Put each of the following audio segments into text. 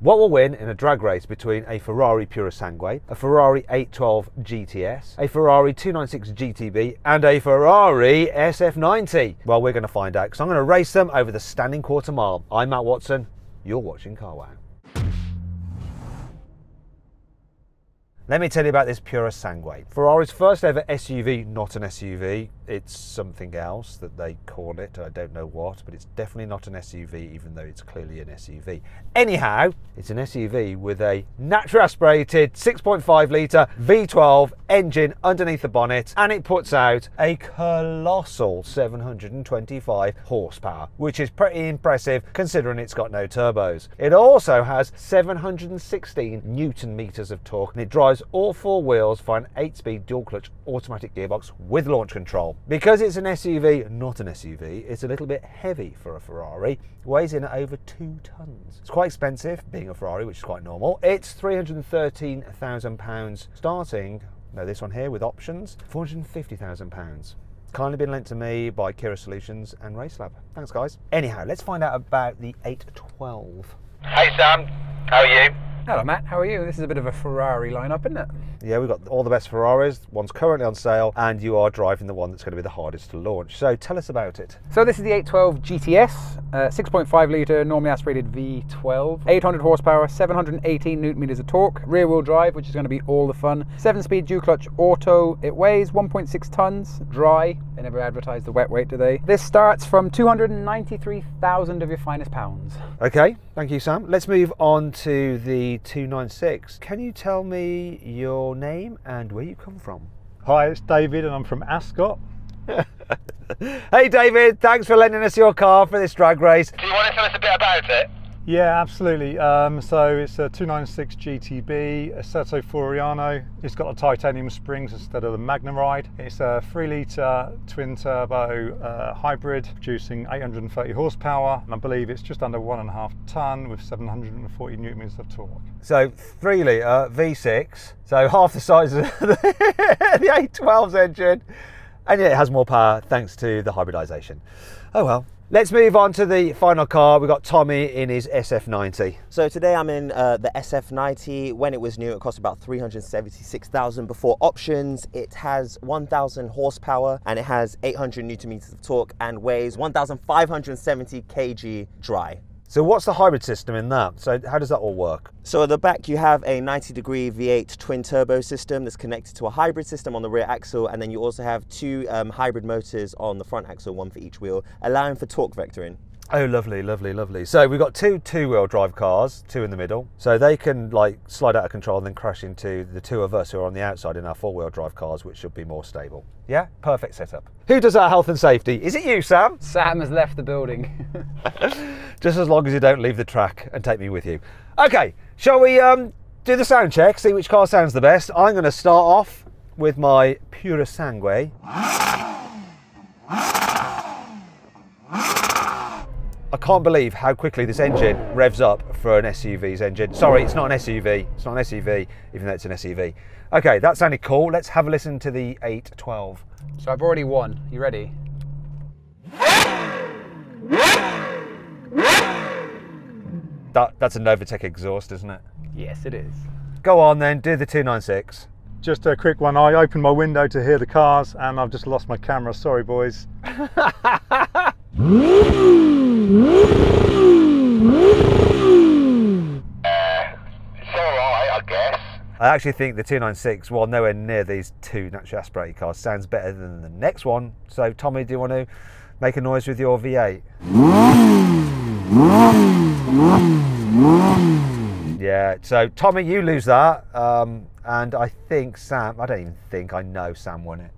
What will win in a drag race between a Ferrari Purosangue, a Ferrari 812 GTS, a Ferrari 296 GTB and a Ferrari SF90? Well, we're going to find out because I'm going to race them over the standing quarter mile. I'm Matt Watson, you're watching Car Wow. Let me tell you about this Purosangue. Ferrari's first ever SUV, not an SUV. It's something else that they call it. I don't know what, but it's definitely not an SUV, even though it's clearly an SUV. Anyhow, it's an SUV with a naturally aspirated 6.5 litre V12 engine underneath the bonnet, and it puts out a colossal 725 horsepower, which is pretty impressive considering it's got no turbos. It also has 716 Newton meters of torque, and it drives all four wheels via an 8-speed dual clutch automatic gearbox with launch control. Because it's an SUV, not an SUV, it's a little bit heavy for a Ferrari. It weighs in at over 2 tons. It's quite expensive, being a Ferrari, which is quite normal. It's £313,000 starting, no, this one here with options, £450,000. Kindly been lent to me by Kira Solutions and Racelab. Thanks, guys. Anyhow, let's find out about the 812. Hey Sam, how are you? Hello Matt, how are you? This is a bit of a Ferrari lineup, isn't it? Yeah, we've got all the best Ferraris. One's currently on sale, and you are driving the one that's going to be the hardest to launch. So tell us about it. So this is the 812 GTS, 6.5 litre, normally aspirated V12, 800 horsepower, 718 Newton meters of torque, rear wheel drive, which is going to be all the fun, 7-speed dual clutch auto. It weighs 1.6 tons, dry. They never advertise the wet weight, do they? This starts from 293,000 of your finest pounds. Okay, thank you, Sam. Let's move on to the 296. Can you tell me your name and where you come from? Hi, it's David and I'm from Ascot. Hey David, thanks for lending us your car for this drag race. Do you want to tell us a bit about it? Yeah, absolutely. So it's a 296 GTB, Assetto Furiano. It's got the titanium springs instead of the Magnum Ride. It's a 3 litre twin turbo hybrid producing 830 horsepower, and I believe it's just under 1.5 tonne with 740 Newton meters of torque. So 3 litre V6, so half the size of the 812's engine, and yet it has more power thanks to the hybridisation. Oh well. Let's move on to the final car. We've got Tommy in his SF90. So today I'm in the SF90. When it was new, it cost about 376,000 before options. It has 1,000 horsepower and it has 800 Newton meters of torque and weighs 1,570 kg dry. So what's the hybrid system in that? So how does that all work? So at the back you have a 90-degree V8 twin turbo system that's connected to a hybrid system on the rear axle, and then you also have 2 hybrid motors on the front axle, 1 for each wheel, allowing for torque vectoring. Oh, lovely, lovely, lovely. So we've got 2 two-wheel drive cars, 2 in the middle. So they can like slide out of control and then crash into the 2 of us who are on the outside in our 4-wheel drive cars, which should be more stable. Yeah, perfect setup. Who does our health and safety? Is it you, Sam? Sam has left the building. Just as long as you don't leave the track and take me with you. Okay, shall we do the sound check, see which car sounds the best? I'm going to start off with my Purosangue. I can't believe how quickly this engine revs up for an SUV's engine. Sorry, it's not an SUV. It's not an SUV, even though it's an SUV. Okay, that sounded cool. Let's have a listen to the 812. So I've already won. You ready? That's a Novatec exhaust, isn't it? Yes, it is. Go on then, do the 296. Just a quick one. I opened my window to hear the cars and I've just lost my camera. Sorry, boys. It's alright, I guess. I actually think the 296, while nowhere near these 2 naturally aspirated cars, sounds better than the next one. So Tommy, do you want to make a noise with your V8? Yeah, so Tommy, you lose that. And I think Sam, I don't even think, I know Sam won it.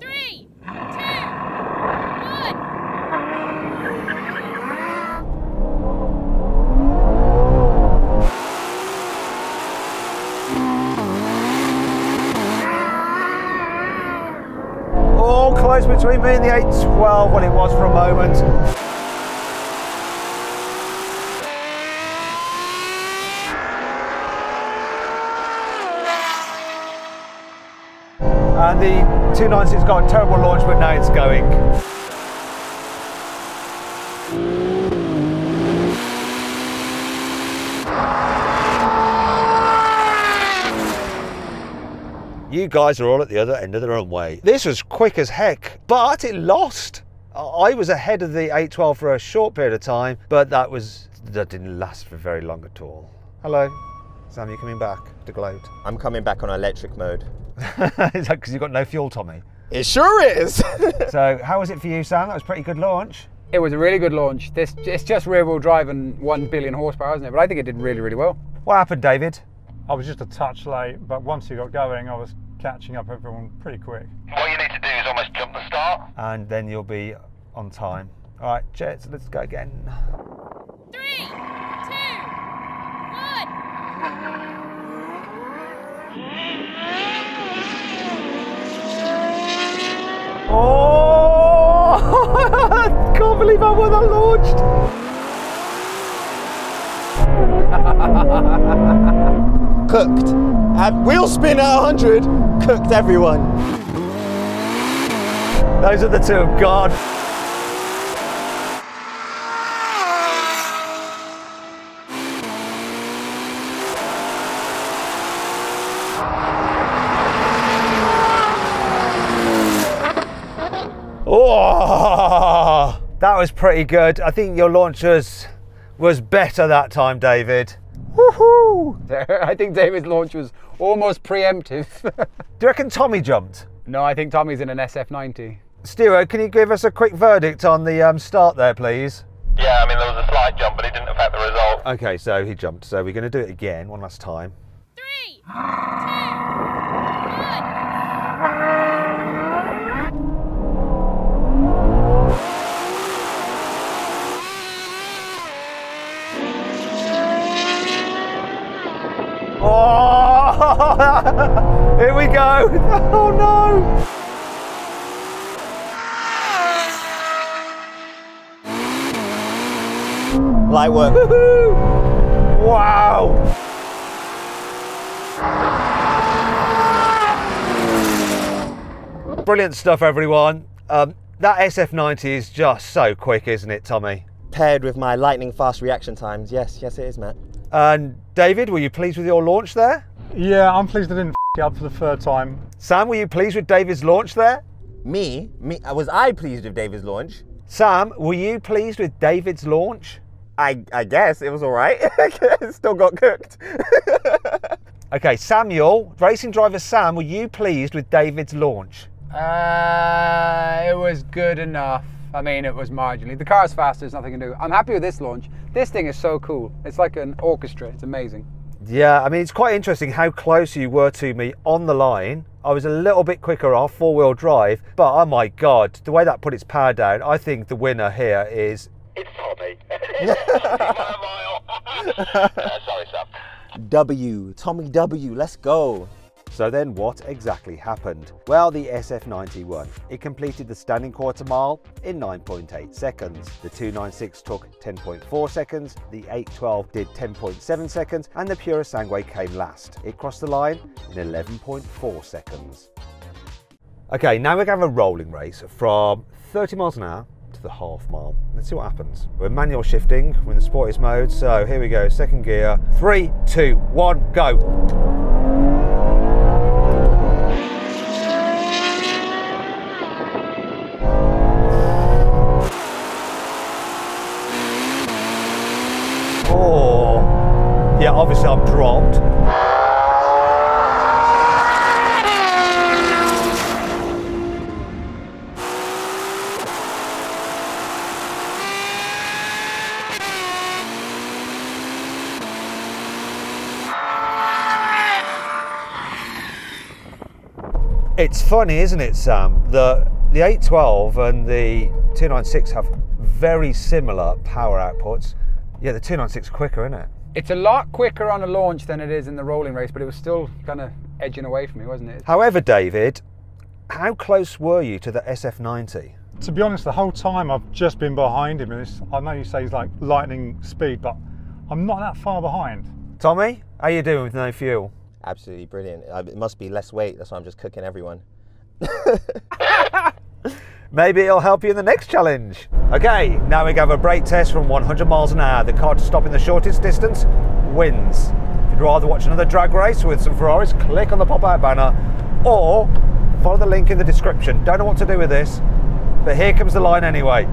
3, 2, 1. All close between me and the 812, well it was for a moment. And the 296 got a terrible launch, but now it's going. You guys are all at the other end of the runway. This was quick as heck, but it lost. I was ahead of the 812 for a short period of time, but that didn't last for very long at all. Hello, Sam, you coming back to gloat? I'm coming back on electric mode. Is that because you've got no fuel, Tommy? It sure is. So how was it for you, Sam? That was a pretty good launch. It was a really good launch. It's just rear wheel drive and 1 billion horsepower, isn't it? But I think it did really, really well. What happened, David? I was just a touch late, but once you got going, I was catching up everyone pretty quick. What you need to do is almost jump the start. And then you'll be on time. All right, Jets, let's go again. 3, 2, 1. Oh! I can't believe how well that launched. Cooked. At wheel spin at 100, cooked everyone. Those are the two of God. Oh, that was pretty good. I think your launch was better that time, David. Woohoo! I think David's launch was almost preemptive. Do you reckon Tommy jumped? No, I think Tommy's in an SF90. Stuart, can you give us a quick verdict on the start there, please? Yeah, I mean, there was a slight jump, but it didn't affect the result. Okay, so he jumped. So we're going to do it again, one last time. 3, 2, 1. Oh, here we go. Oh no. Light work. Wow. Brilliant stuff, everyone. That SF90 is just so quick, isn't it, Tommy? Paired with my lightning fast reaction times. Yes, it is, Matt. And David, were you pleased with your launch there? Yeah, I'm pleased I didn't f it up for the third time. Sam, were you pleased with David's launch there? Me? Was I pleased with David's launch? Sam, were you pleased with David's launch? I guess it was all right. Still got cooked. Okay, Samuel, racing driver Sam, were you pleased with David's launch? It was good enough. I mean, it was marginally. The car's faster, there's nothing to do. I'm happy with this launch. This thing is so cool. It's like an orchestra. It's amazing. Yeah, I mean, it's quite interesting how close you were to me on the line. I was a little bit quicker off, four-wheel drive, but oh my God, the way that put its power down, I think the winner here is... It's Tommy. Sorry, Sam. W, Tommy W, let's go. So then what exactly happened? Well, the SF90 won. It completed the standing quarter mile in 9.8 seconds. The 296 took 10.4 seconds, the 812 did 10.7 seconds, and the Purosangue came last. It crossed the line in 11.4 seconds. Okay, now we're going to have a rolling race from 30 miles an hour to the half mile. Let's see what happens. We're manual shifting, we're in the sportiest mode, so here we go, second gear. 3, 2, 1, go. Oh, yeah, obviously I'm dropped. It's funny, isn't it, Sam? The 812 and the 296 have very similar power outputs. Yeah, the 296 is quicker, isn't it? It's a lot quicker on a launch than it is in the rolling race, but it was still kind of edging away from me, wasn't it? However, David, how close were you to the SF90? To be honest, the whole time I've just been behind him. And I know you say he's like lightning speed, but I'm not that far behind. Tommy, how you doing with no fuel? Absolutely brilliant. It must be less weight, that's why I'm just cooking everyone. Maybe it'll help you in the next challenge. Okay, now we have a brake test from 100 miles an hour. The car to stop in the shortest distance wins. If you'd rather watch another drag race with some Ferraris, click on the pop-out banner or follow the link in the description. Don't know what to do with this, but here comes the line anyway.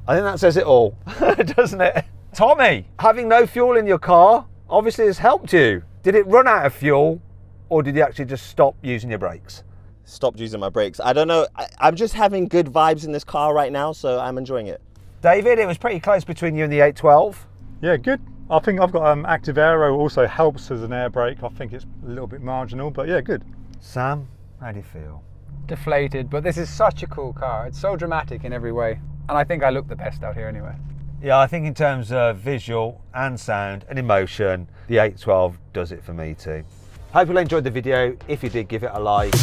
I think that says it all, doesn't it? Tommy, having no fuel in your car obviously has helped you. Did it run out of fuel, or did you actually just stop using your brakes? Stopped using my brakes. I don't know. I'm just having good vibes in this car right now, so I'm enjoying it. David, it was pretty close between you and the 812. Yeah, good. I think I've got active aero also helps as an air brake. I think it's a little bit marginal, but yeah, good. Sam, how do you feel? Deflated, but this is such a cool car. It's so dramatic in every way. And I think I look the best out here anyway. Yeah, I think in terms of visual and sound and emotion, the 812 does it for me too. Hope you enjoyed the video. If you did, give it a like.